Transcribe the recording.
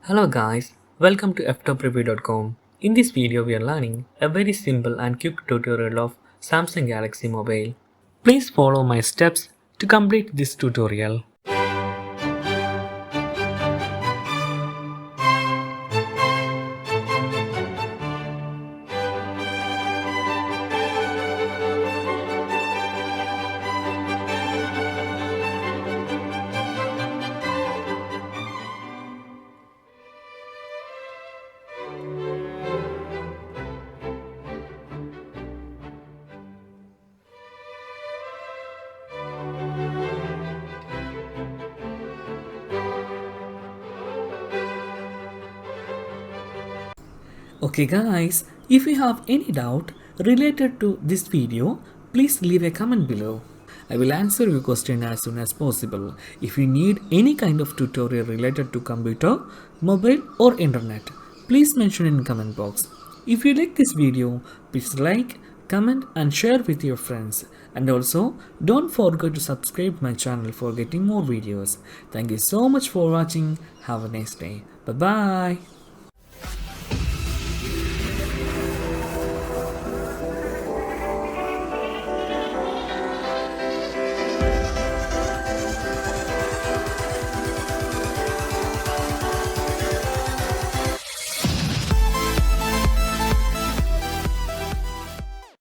Hello guys, welcome to Ftopreview.com. In this video we are learning a very simple and quick tutorial of Samsung Galaxy Mobile. Please follow my steps to complete this tutorial. Okay guys, if you have any doubt related to this video, please leave a comment below. I will answer your question as soon as possible. If you need any kind of tutorial related to computer, mobile or internet, please mention in comment box. If you like this video, please like, comment and share with your friends. And also, don't forget to subscribe my channel for getting more videos. Thank you so much for watching. Have a nice day. Bye bye.